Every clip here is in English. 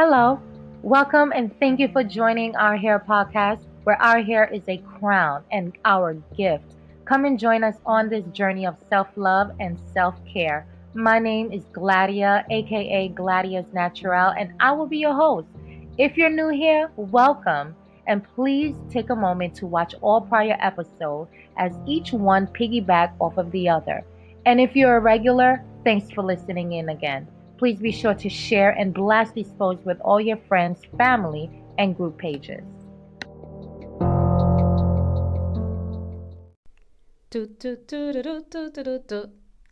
Hello, welcome, and thank you for joining our hair podcast, where our hair is a crown and our gift. Come and join us on this journey of self love and self care. My name is Gladia, aka Gladia's Naturelle, and I will be your host. If you're new here, welcome, and please take a moment to watch all prior episodes as each one piggyback off of the other. And if you're a regular, thanks for listening in again. Please be sure to share and blast these posts with all your friends, family, and group pages.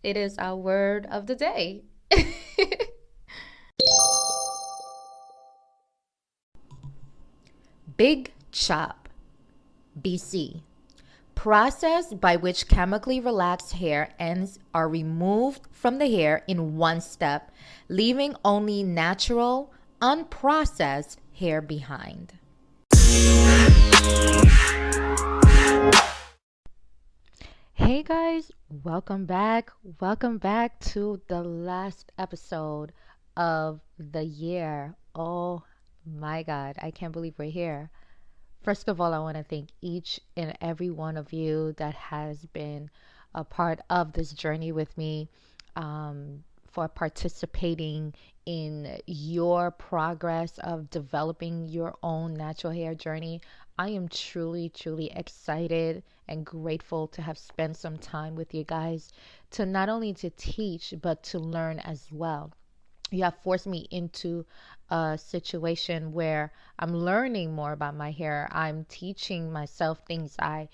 It is our word of the day. Big chop. BC. Process by which chemically relaxed hair ends are removed from the hair in one step, leaving only natural, unprocessed hair behind. Hey guys, welcome back. Welcome back to the last episode of the year. Oh my God, I can't believe we're here. First of all, I want to thank each and every one of you that has been a part of this journey with me, for participating in your progress of developing your own natural hair journey. I am truly, truly excited and grateful to have spent some time with you guys to not only to teach, but to learn as well. You have forced me into a situation where I'm learning more about my hair. I'm teaching myself things I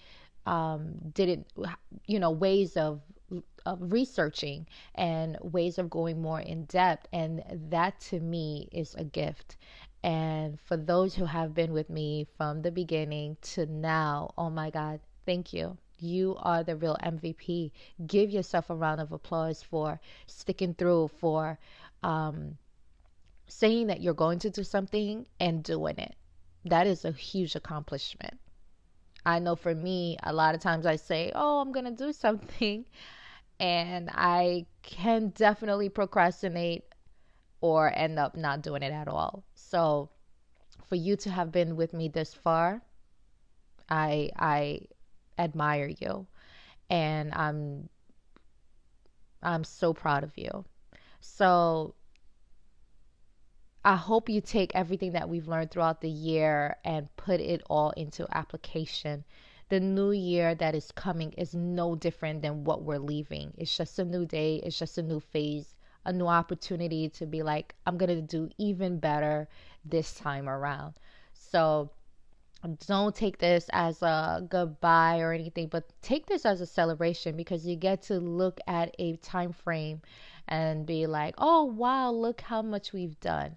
didn't, ways of researching and ways of going more in depth. And that to me is a gift. And for those who have been with me from the beginning to now, oh my God, thank you. You are the real MVP. Give yourself a round of applause for sticking through, for saying that you're going to do something and doing it. That is a huge accomplishment. I know for me, a lot of times I say, oh, I'm going to do something, and I can definitely procrastinate or end up not doing it at all. So for you to have been with me this far, I admire you, and I'm so proud of you. So I hope you take everything that we've learned throughout the year and put it all into application. The new year that is coming is no different than what we're leaving. It's just a new day, it's just a new phase, a new opportunity to be like, I'm going to do even better this time around. So don't take this as a goodbye or anything, but take this as a celebration, because you get to look at a time frame and be like, oh wow, look how much we've done,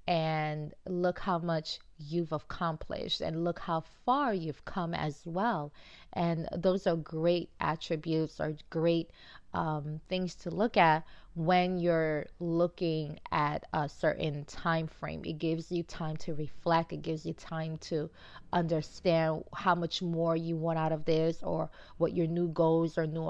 and look how much you've accomplished, and look how far you've come as well. And those are great attributes, or great things to look at when you're looking at a certain time frame. It gives you time to reflect, it gives you time to understand how much more you want out of this, or what your new goals or new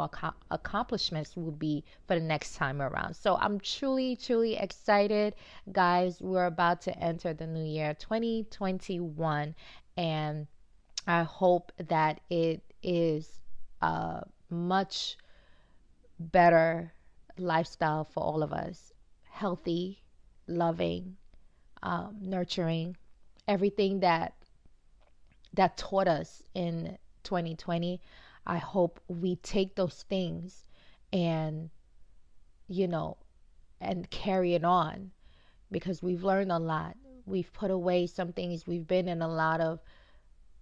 accomplishments will be for the next time around. So I'm truly, truly excited, guys. We're about to enter the new year 2021, and I hope that it is a much better lifestyle for all of us. Healthy, loving, nurturing, everything that taught us in 2020. I hope we take those things and, you know, and carry it on, because we've learned a lot. We've put away some things. We've been in a lot of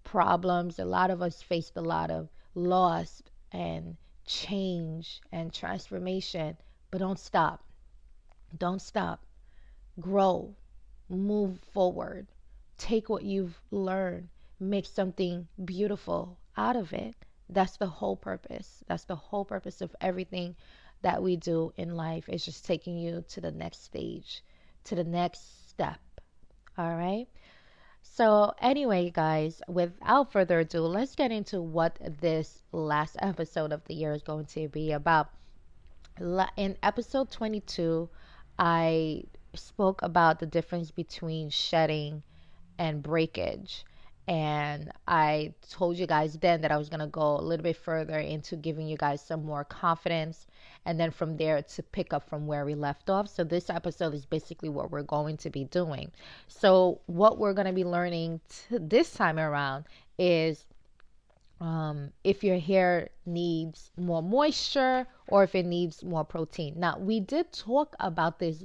problems. A lot of us faced a lot of loss and change and transformation. But don't stop. Don't stop. Grow. Move forward. Take what you've learned. Make something beautiful out of it. That's the whole purpose. That's the whole purpose of everything that we do in life, is just taking you to the next stage, to the next step. All right. So, anyway, guys, without further ado, let's get into what this last episode of the year is going to be about. In episode 22, I spoke about the difference between shedding and breakage. And I told you guys then that I was going to go a little bit further into giving you guys some more confidence, and then from there to pick up from where we left off. So this episode is basically what we're going to be doing. So what we're going to be learning this time around is if your hair needs more moisture or if it needs more protein. Now, we did talk about this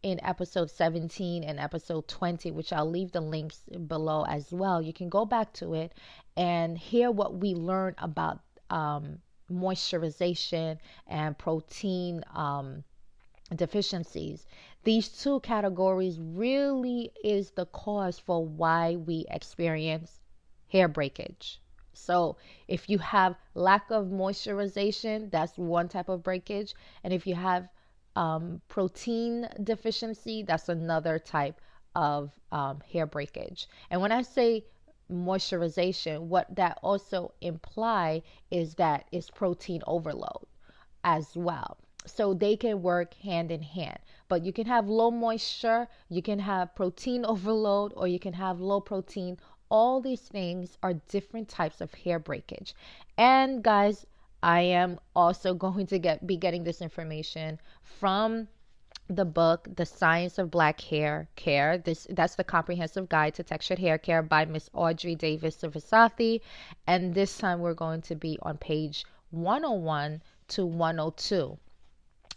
in episode 17 and episode 20, which I'll leave the links below as well. You can go back to it and hear what we learned about moisturization and protein deficiencies. These two categories really is the cause for why we experience hair breakage. So if you have lack of moisturization, that's one type of breakage. And if you have protein deficiency, that's another type of hair breakage. And when I say moisturization, what that also imply is that it's protein overload as well. So they can work hand in hand. But you can have low moisture, you can have protein overload, or you can have low protein. All these things are different types of hair breakage. And guys, I am also going to be getting this information from the book The Science of Black Hair Care. That's the comprehensive guide to textured hair care by Miss Audrey Davis Savasathy. And this time we're going to be on page 101 to 102.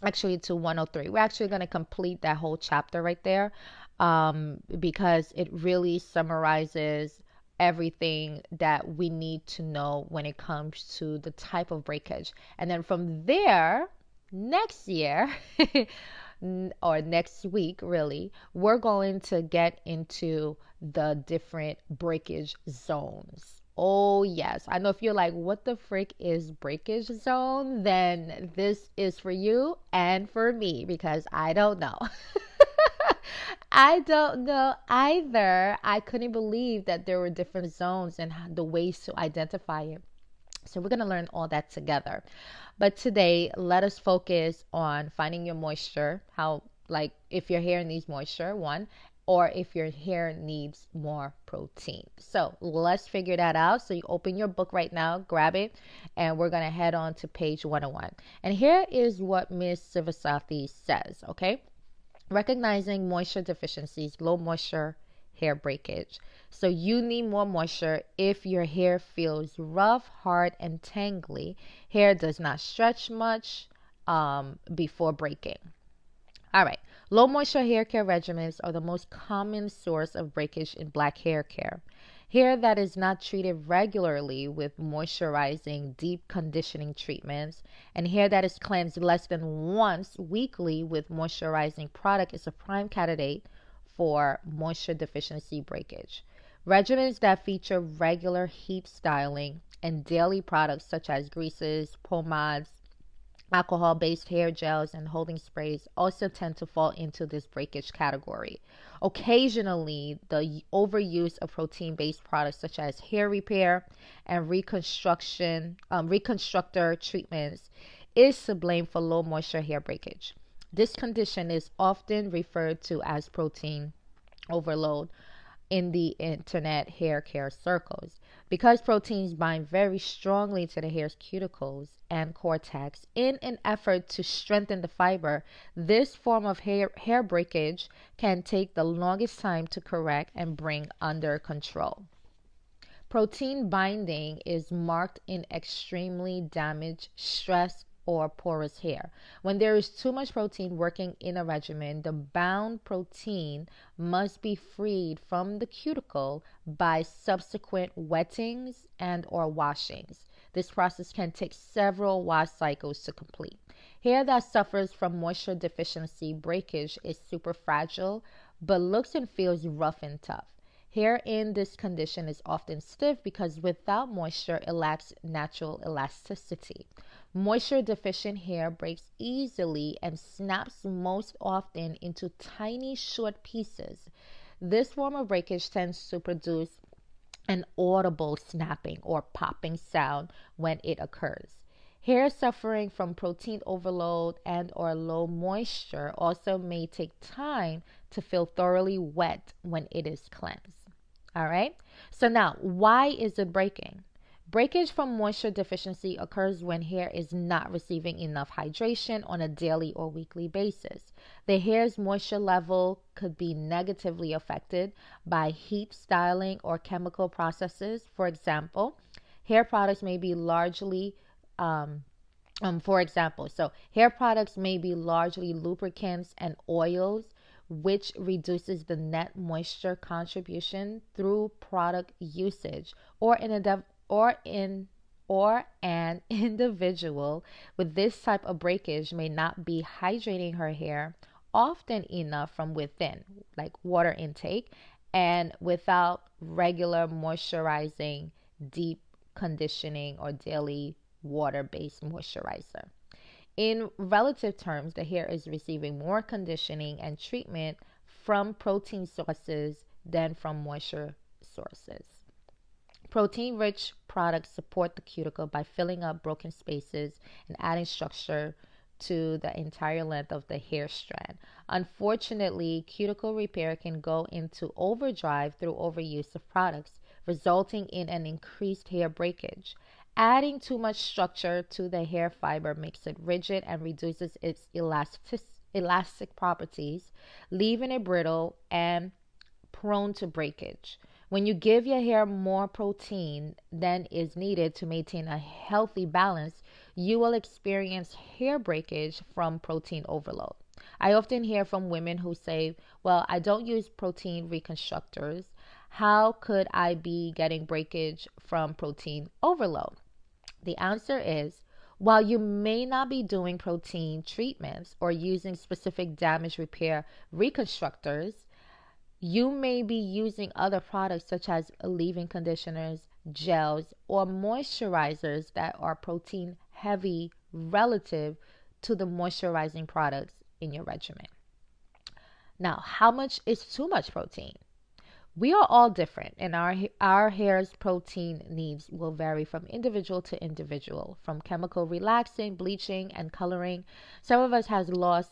Actually to 103. We're actually going to complete that whole chapter right there, because it really summarizes everything that we need to know when it comes to the type of breakage. And then from there, next year or next week, really, we're going to get into the different breakage zones. Oh, yes. I know if you're like, what the frick is breakage zone? Then this is for you and for me because I don't know. I don't know either. I couldn't believe that there were different zones and the ways to identify it. So we're going to learn all that together. But today, let us focus on finding your moisture, how, like, if your hair needs moisture, one, or if your hair needs more protein. So let's figure that out. So you open your book right now, grab it, and we're going to head on to page 101. And here is what Ms. Savasathy says, okay? Recognizing moisture deficiencies, low moisture hair breakage. So you need more moisture if your hair feels rough, hard, and tangly. Hair does not stretch much before breaking. All right. Low moisture hair care regimens are the most common source of breakage in black hair care. Hair that is not treated regularly with moisturizing, deep conditioning treatments, and hair that is cleansed less than once weekly with moisturizing product is a prime candidate for moisture deficiency breakage. Regimens that feature regular heat styling and daily products such as greases, pomades, alcohol-based hair gels, and holding sprays also tend to fall into this breakage category. Occasionally, the overuse of protein-based products such as hair repair and reconstructor treatments is to blame for low moisture hair breakage. This condition is often referred to as protein overload in the internet hair care circles. Because proteins bind very strongly to the hair's cuticles and cortex in an effort to strengthen the fiber, this form of hair breakage can take the longest time to correct and bring under control. Protein binding is marked in extremely damaged, stressed, or porous hair. When there is too much protein working in a regimen, the bound protein must be freed from the cuticle by subsequent wettings and or washings. This process can take several wash cycles to complete. Hair that suffers from moisture deficiency breakage is super fragile, but looks and feels rough and tough. Hair in this condition is often stiff because without moisture, it lacks natural elasticity. Moisture deficient hair breaks easily and snaps most often into tiny short pieces. This form of breakage tends to produce an audible snapping or popping sound when it occurs. Hair suffering from protein overload and or low moisture also may take time to feel thoroughly wet when it is cleansed. All right. So now, why is it breaking? Breakage from moisture deficiency occurs when hair is not receiving enough hydration on a daily or weekly basis. The hair's moisture level could be negatively affected by heat styling or chemical processes. For example, hair products may be largely um, hair products may be largely lubricants and oils, which reduces the net moisture contribution through product usage, or in a or in or an individual with this type of breakage may not be hydrating her hair often enough from within, like water intake, and without regular moisturizing, deep conditioning, or daily water based moisturizer. In relative terms, the hair is receiving more conditioning and treatment from protein sources than from moisture sources. Protein rich products support the cuticle by filling up broken spaces and adding structure to the entire length of the hair strand. Unfortunately, cuticle repair can go into overdrive through overuse of products, resulting in an increased hair breakage. Adding too much structure to the hair fiber makes it rigid and reduces its elastic properties, leaving it brittle and prone to breakage. When you give your hair more protein than is needed to maintain a healthy balance, you will experience hair breakage from protein overload. I often hear from women who say, well, I don't use protein reconstructors. How could I be getting breakage from protein overload? The answer is, while you may not be doing protein treatments or using specific damage repair reconstructors, you may be using other products such as leave-in conditioners, gels, or moisturizers that are protein heavy relative to the moisturizing products in your regimen. Now, how much is too much protein? We are all different, and our hair's protein needs will vary from individual to individual, from chemical relaxing, bleaching, and coloring. Some of us has lost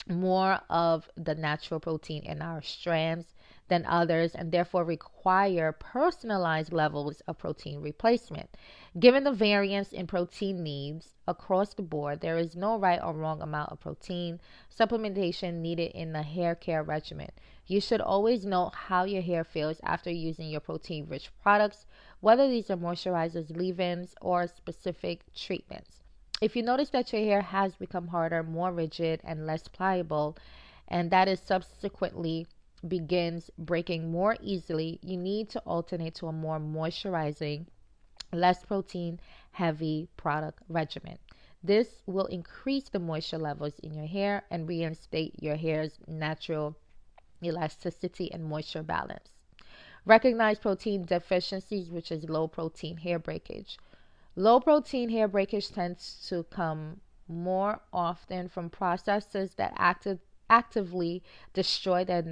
more of the natural protein in our strands than others and therefore require personalized levels of protein replacement. Given the variance in protein needs across the board, there is no right or wrong amount of protein supplementation needed in the hair care regimen. You should always know how your hair feels after using your protein rich products, whether these are moisturizers, leave ins, or specific treatments. If you notice that your hair has become harder, more rigid, and less pliable, and that is subsequently begins breaking more easily, you need to alternate to a more moisturizing, less protein heavy product regimen. This will increase the moisture levels in your hair and reinstate your hair's natural elasticity and moisture balance. Recognize protein deficiencies, which is low protein hair breakage. Low protein hair breakage tends to come more often from processes that actively destroy the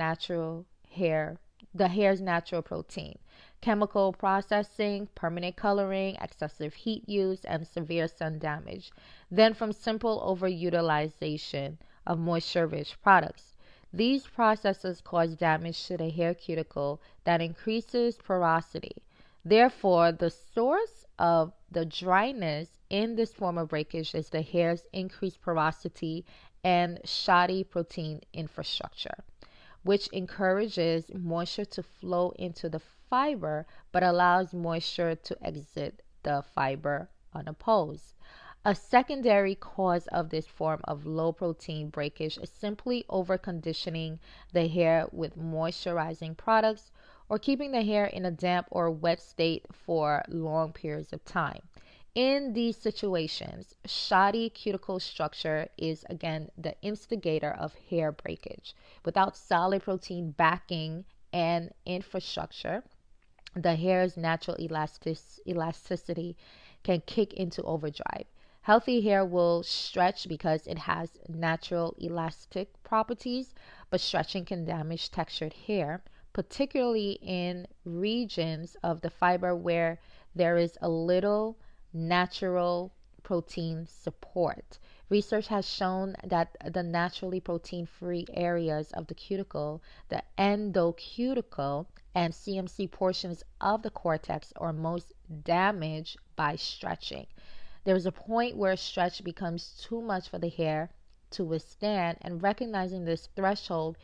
hair's natural protein. Chemical processing, permanent coloring, excessive heat use, and severe sun damage, than from simple overutilization of moisture rich products. These processes cause damage to the hair cuticle that increases porosity. Therefore, the source of the dryness in this form of breakage is the hair's increased porosity and shoddy protein infrastructure, which encourages moisture to flow into the fiber but allows moisture to exit the fiber unopposed. A secondary cause of this form of low protein breakage is simply overconditioning the hair with moisturizing products or keeping the hair in a damp or wet state for long periods of time. In these situations, shoddy cuticle structure is again the instigator of hair breakage. Without solid protein backing and infrastructure, the hair's natural elasticity can kick into overdrive. Healthy hair will stretch because it has natural elastic properties, but stretching can damage textured hair, particularly in regions of the fiber where there is a little natural protein support. Research has shown that the naturally protein free areas of the cuticle, the endocuticle, and CMC portions of the cortex are most damaged by stretching. There is a point where stretch becomes too much for the hair to withstand, and recognizing this threshold.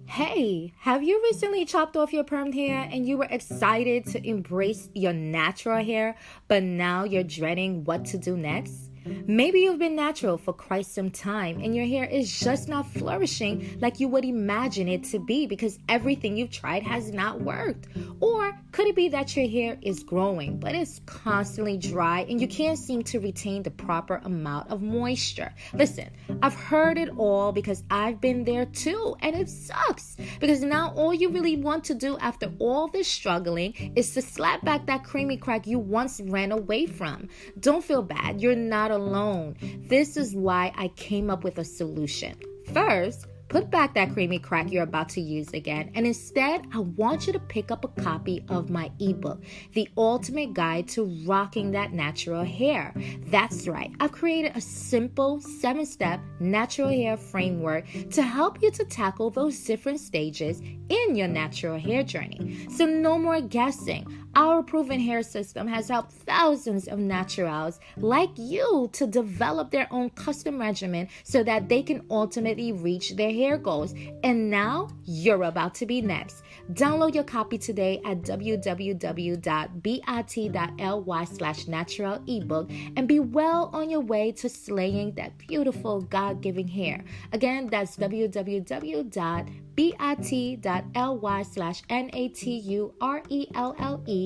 Hey, have you recently chopped off your permed hair and you were excited to embrace your natural hair, but now you're dreading what to do next? Maybe you've been natural for quite some time and your hair is just not flourishing like you would imagine it to be because everything you've tried has not worked. Or could it be that your hair is growing but it's constantly dry and you can't seem to retain the proper amount of moisture? Listen, I've heard it all because I've been there too, and it sucks because now all you really want to do after all this struggling is to slap back that creamy crack you once ran away from. Don't feel bad, you're not alone. This is why I came up with a solution. First, put back that creamy crack you're about to use again, and instead, I want you to pick up a copy of my ebook, The Ultimate Guide to Rocking That Natural Hair. That's right, I've created a simple 7-step natural hair framework to help you to tackle those different stages in your natural hair journey. So no more guessing. Our proven hair system has helped thousands of naturals like you to develop their own custom regimen so that they can ultimately reach their hair goals. And now you're about to be next. Download your copy today at www.bit.ly/natural ebook and be well on your way to slaying that beautiful God-given hair. Again, that's www.bit.ly/naturelleebook.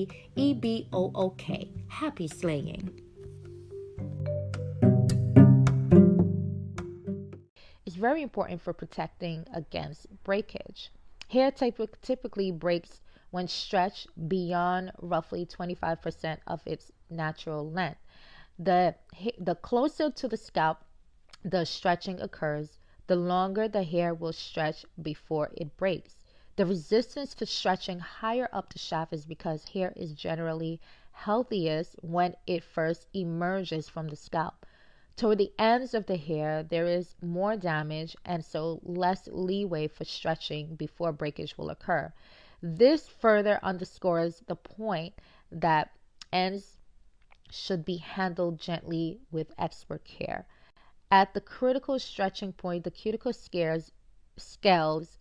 Happy slaying. It's very important for protecting against breakage. Hair typically breaks when stretched beyond roughly 25% of its natural length. The closer to the scalp the stretching occurs, the longer the hair will stretch before it breaks. The resistance to stretching higher up the shaft is because hair is generally healthiest when it first emerges from the scalp. Toward the ends of the hair, there is more damage and so less leeway for stretching before breakage will occur. This further underscores the point that ends should be handled gently with expert care. At the critical stretching point, the cuticle scales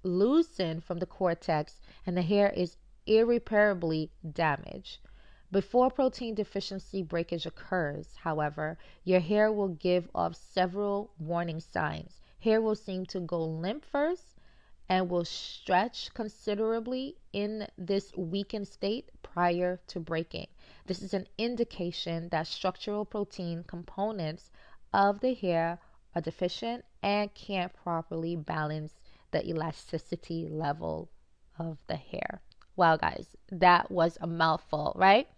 loosen from the cortex and the hair is irreparably damaged. Before protein deficiency breakage occurs, however, your hair will give off several warning signs. Hair will seem to go limp first and will stretch considerably in this weakened state prior to breaking. This is an indication that structural protein components of the hair are deficient and can't properly balance the elasticity level of the hair. Wow, guys, that was a mouthful, right?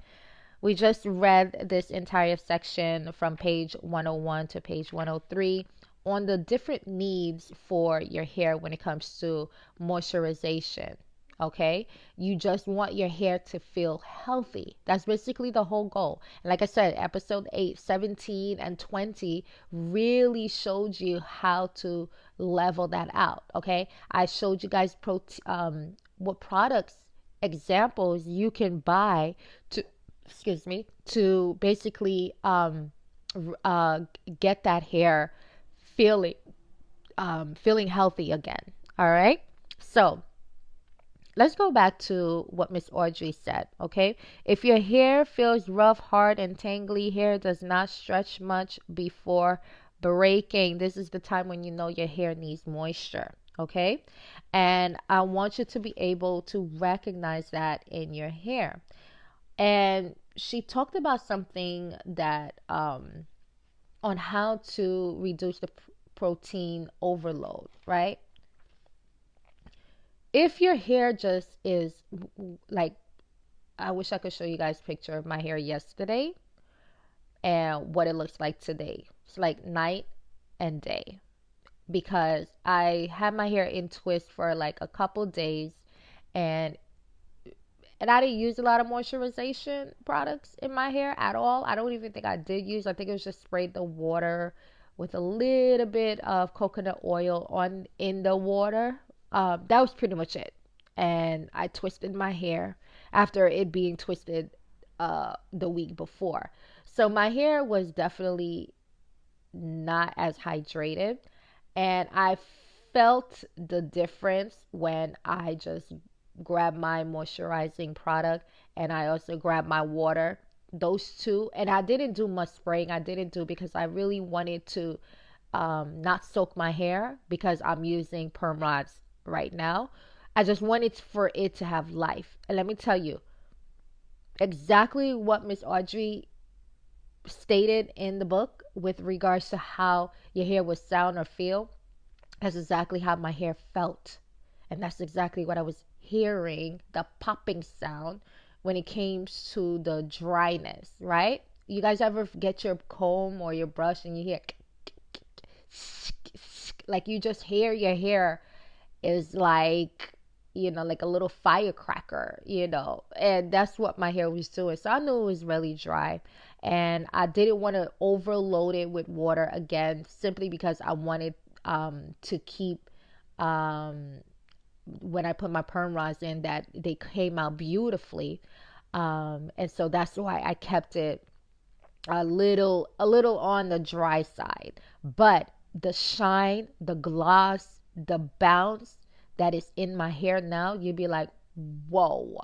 We just read this entire section from page 101 to page 103 on the different needs for your hair when it comes to moisturization. Okay, you just want your hair to feel healthy. That's basically the whole goal. And like I said, episode 8, 17, and 20 really showed you how to level that out. Okay, I showed you guys what products examples you can buy to to basically get that hair feeling feeling healthy again. All right, so let's go back to what Miss Audrey said. Okay, if your hair feels rough, hard, and tangly, hair does not stretch much before breaking, this is the time when you know your hair needs moisture. Okay, and I want you to be able to recognize that in your hair. And she talked about something that on how to reduce the protein overload, right? If your hair just is like, I wish I could show you guys a picture of my hair yesterday and what it looks like today. It's like night and day because I had my hair in twist for like a couple days and And I didn't use a lot of moisturization products in my hair at all. I don't even think I did use. I think it was just sprayed the water with a little bit of coconut oil on in the water. That was pretty much it. And I twisted my hair after it being twisted the week before. So my hair was definitely not as hydrated. And I felt the difference when I just grabbed my moisturizing product and I also grabbed my water. Those two. And I didn't do much spraying. I didn't do because I really wanted to not soak my hair because I'm using perm rods right now. I just wanted for it to have life. And let me tell you exactly what Miss Audrey stated in the book with regards to how your hair would sound or feel. That's exactly how my hair felt. And that's exactly what I was hearing, the popping sound when it came to the dryness, right? You guys ever get your comb or your brush and you hear like you just hear your hair is like, like a little firecracker, and that's what my hair was doing. So I knew it was really dry, and I didn't want to overload it with water again, simply because I wanted to keep when I put my perm rods in, that they came out beautifully, and so that's why I kept it a little on the dry side. But the shine, the gloss, the bounce that is in my hair now, you'd be like, whoa,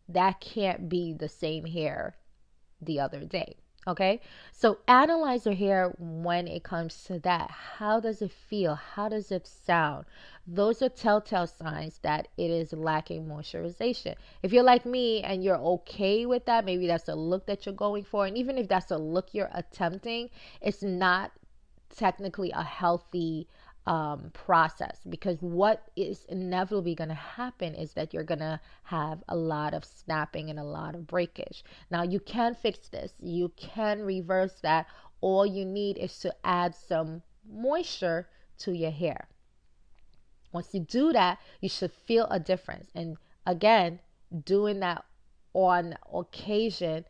that can't be the same hair the other day. Okay, so analyze your hair when it comes to that. How does it feel? How does it sound? Those are telltale signs that it is lacking moisturization. If you're like me and you're okay with that, maybe that's a look that you're going for, and even if that's a look you're attempting, it's not technically a healthy process, because what is inevitably going to happen is that you're going to have a lot of snapping and a lot of breakage. Now, you can fix this, you can reverse that. All you need is to add some moisture to your hair. Once you do that, you should feel a difference. And again, doing that on occasion,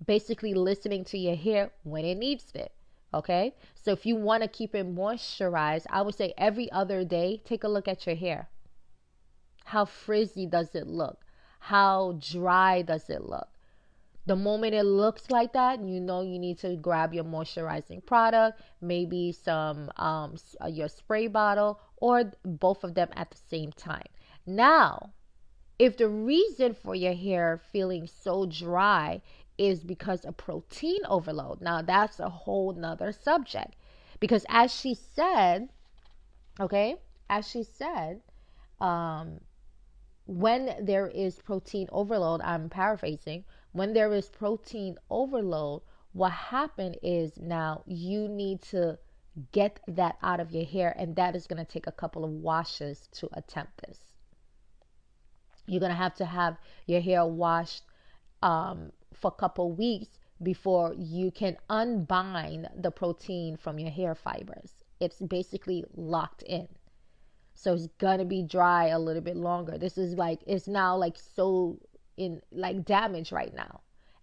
basically listening to your hair when it needs it. Okay, so if you want to keep it moisturized, I would say every other day, take a look at your hair. How frizzy does it look? How dry does it look? The moment it looks like that, you know you need to grab your moisturizing product, maybe some your spray bottle, or both of them at the same time. Now, if the reason for your hair feeling so dry is because of protein overload, now that's a whole nother subject. Because as she said, okay, as she said, um, when there is protein overload, I'm paraphrasing, when there is protein overload, what happened is now you need to get that out of your hair, and that is going to take a couple of washes to attempt this. You're going to have your hair washed for a couple weeks before you can unbind the protein from your hair fibers. It's basically locked in. So it's gonna be dry a little bit longer. This is like, it's now like so in like damage right now.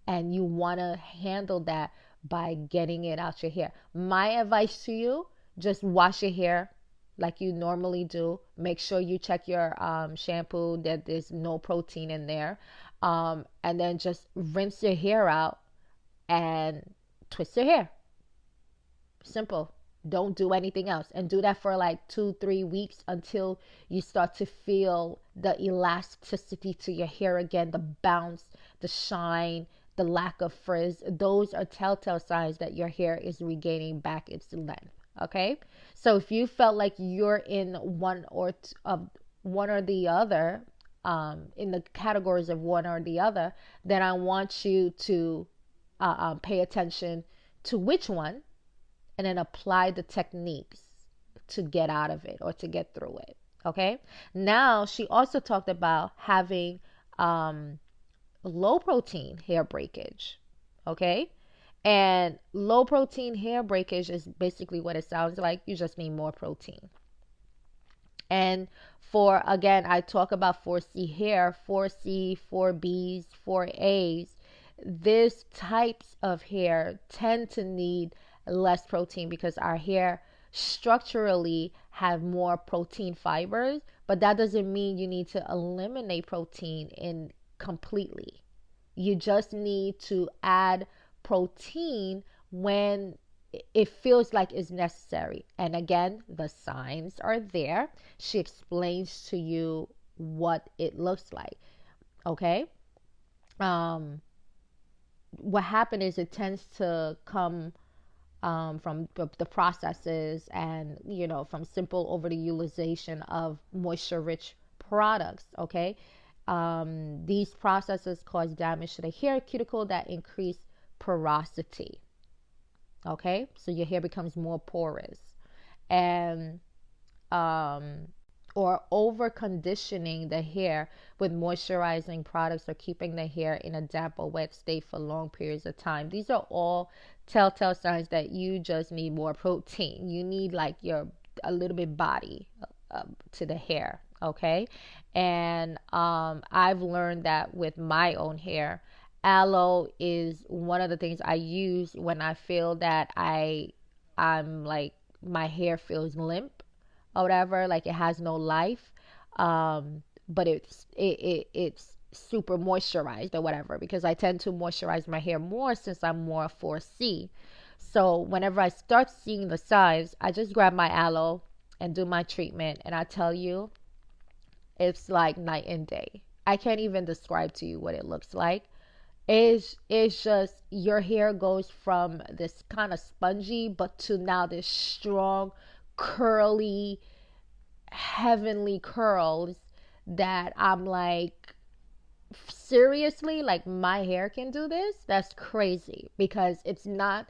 And you wanna handle that by getting it out your hair. My advice to you, just wash your hair like you normally do. Make sure you check your shampoo that there's no protein in there. And then just rinse your hair out and twist your hair. Simple. Don't do anything else, and do that for like 2-3 weeks until you start to feel the elasticity to your hair again, the bounce, the shine, the lack of frizz. Those are telltale signs that your hair is regaining back its length. Okay, so if you felt like you're in one or the other, in the categories of one or the other, then I want you to pay attention to which one, and then apply the techniques to get out of it or to get through it. Okay. Now, she also talked about having low protein hair breakage. Okay. And low protein hair breakage is basically what it sounds like. You just need more protein. And for, again, I talk about 4C hair, 4C, 4Bs, 4As. These types of hair tend to need less protein because our hair structurally have more protein fibers, but that doesn't mean you need to eliminate protein in completely. You just need to add protein when it feels like it's necessary. And again, the signs are there. She explains to you what it looks like. Okay. Um, what happened is it tends to come from the processes and, from simple over the utilization of moisture rich products. Okay. These processes cause damage to the hair cuticle that increase porosity. Okay. So your hair becomes more porous. And um, or over conditioning the hair with moisturizing products or keeping the hair in a damp or wet state for long periods of time. These are all telltale signs that you just need more protein. You need like your a little bit body to the hair. Okay. And I've learned that with my own hair. Aloe is one of the things I use when I feel that I'm like my hair feels limp or whatever, like it has no life. But it's super moisturized or whatever, because I tend to moisturize my hair more since I'm more 4C. So whenever I start seeing the signs, I just grab my aloe and do my treatment, and I tell you, it's like night and day. I can't even describe to you what it looks like. It's just your hair goes from this kind of spongy but to now this strong, curly, heavenly curls that I'm like, seriously, like my hair can do this? That's crazy, because it's not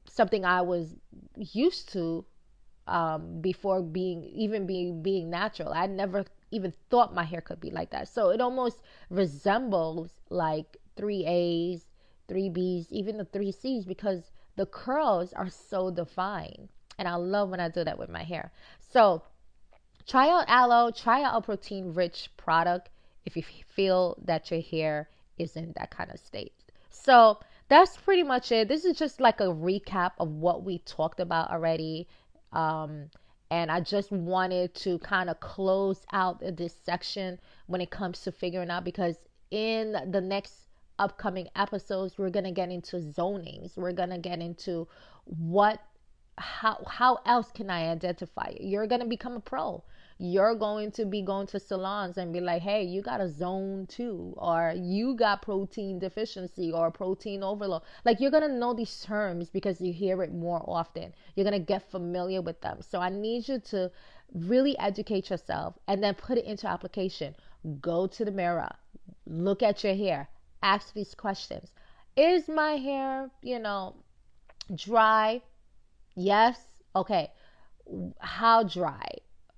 something I was used to before being natural. I never even thought my hair could be like that. So it almost resembles like 3As, 3Bs, even the 3Cs, because the curls are so defined. And I love when I do that with my hair. So try out aloe, try out a protein rich product if you feel that your hair is in that kind of state. So that's pretty much it. This is just like a recap of what we talked about already. Um, and I just wanted to kind of close out this section when it comes to figuring out, because in the next upcoming episodes, we're going to get into zonings. We're going to get into what how else can I identify it? You're going to become a pro. You're going to be going to salons and be like, hey, you got a zone 2, or you got protein deficiency or protein overload. Like, you're going to know these terms because you hear it more often. You're going to get familiar with them. So I need you to really educate yourself and then put it into application. Go to the mirror, look at your hair, ask these questions. Is my hair, dry? Yes. Okay. How dry?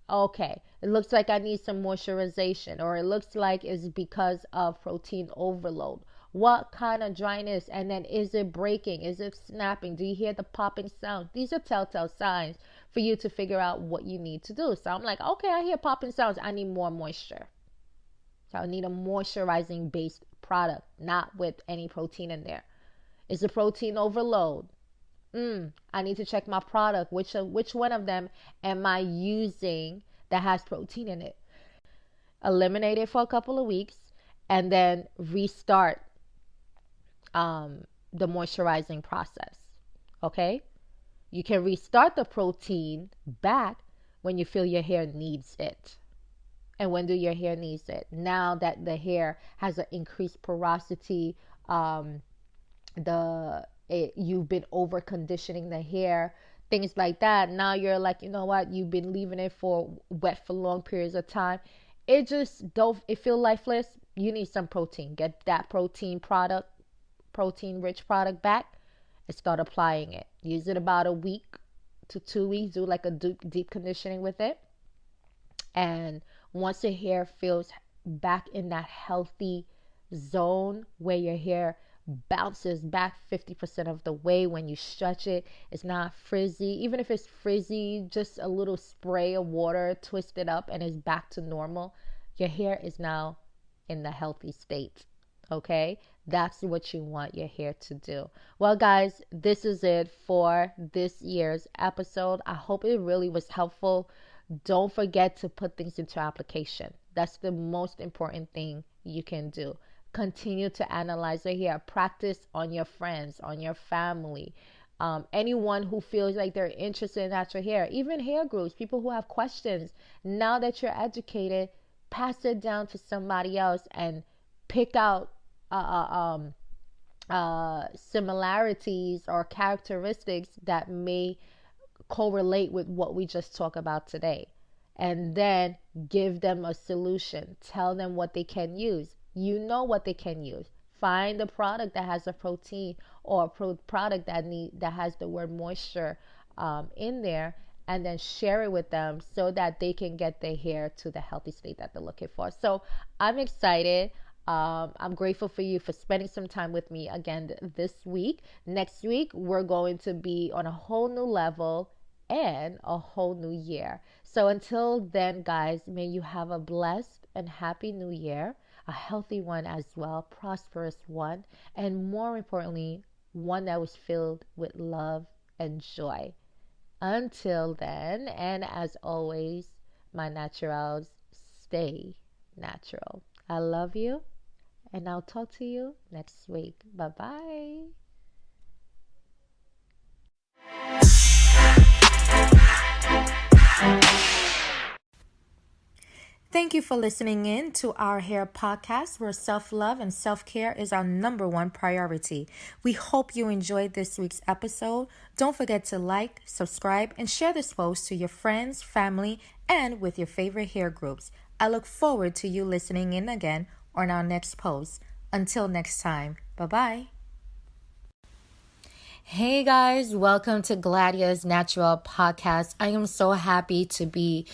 Okay. It looks like I need some moisturization, or it looks like it's because of protein overload. What kind of dryness? And then, is it breaking? Is it snapping? Do you hear the popping sound? These are telltale signs for you to figure out what you need to do. So I'm like, okay, I hear popping sounds. I need more moisture. So I need a moisturizing based product, not with any protein in there. Is it protein overload? I need to check my product. Which one of them am I using that has protein in it? Eliminate it for a couple of weeks and then restart the moisturizing process. Okay? You can restart the protein back when you feel your hair needs it. And when do your hair needs it? Now that the hair has an increased porosity, you've been over conditioning the hair, things like that. Now you're like, you know what, you've been leaving it for wet for long periods of time. It just don't, it feel lifeless. You need some protein. Get that protein rich product back, and start applying it. Use it about a week to 2 weeks. Do like a deep conditioning with it. And once your hair feels back in that healthy zone where your hair bounces back 50% of the way when you stretch it. It's not frizzy. Even if it's frizzy, just a little spray of water, twist it up, and it's back to normal. Your hair is now in the healthy state. Okay, that's what you want your hair to do. Well, guys, this is it for this year's episode. I hope it really was helpful. Don't forget to put things into application. That's the most important thing you can do. Continue to analyze your hair. Practice on your friends, on your family, anyone who feels like they're interested in natural hair, even hair groups, people who have questions. Now that you're educated, pass it down to somebody else and pick out similarities or characteristics that may correlate with what we just talked about today. And then give them a solution. Tell them what they can use. You know what they can use. Find a product that has a protein or a product that has the word moisture in there, and then share it with them so that they can get their hair to the healthy state that they're looking for. So I'm excited. I'm grateful for you for spending some time with me again this week. Next week, we're going to be on a whole new level and a whole new year. So until then, guys, may you have a blessed and happy new year, a healthy one as well, prosperous one, and more importantly, one that was filled with love and joy. Until then, and as always, my naturals, stay natural. I love you, and I'll talk to you next week. Bye-bye. Thank you for listening in to our hair podcast, where self-love and self-care is our number one priority. We hope you enjoyed this week's episode. Don't forget to like, subscribe, and share this post to your friends, family, and with your favorite hair groups. I look forward to you listening in again on our next post. Until next time, bye-bye. Hey guys, welcome to Gladia's Natural Podcast. I am so happy to be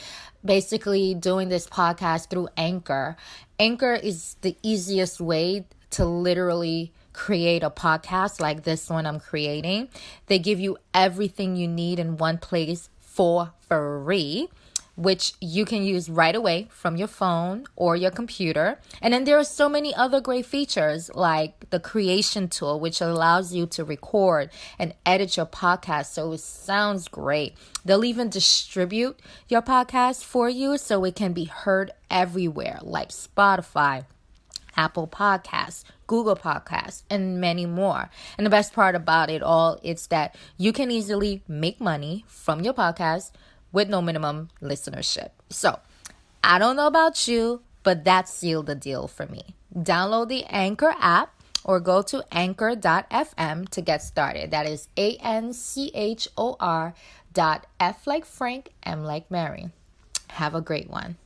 basically doing this podcast through Anchor. Anchor is the easiest way to literally create a podcast like this one I'm creating. They give you everything you need in one place for free, which you can use right away from your phone or your computer. And then there are so many other great features like the creation tool, which allows you to record and edit your podcast so it sounds great. They'll even distribute your podcast for you so it can be heard everywhere, like Spotify, Apple Podcasts, Google Podcasts, and many more. And the best part about it all is that you can easily make money from your podcast with no minimum listenership. So, I don't know about you, but that sealed the deal for me. Download the Anchor app or go to anchor.fm to get started. That is ANCHOR.F like Frank, M like Mary. Have a great one.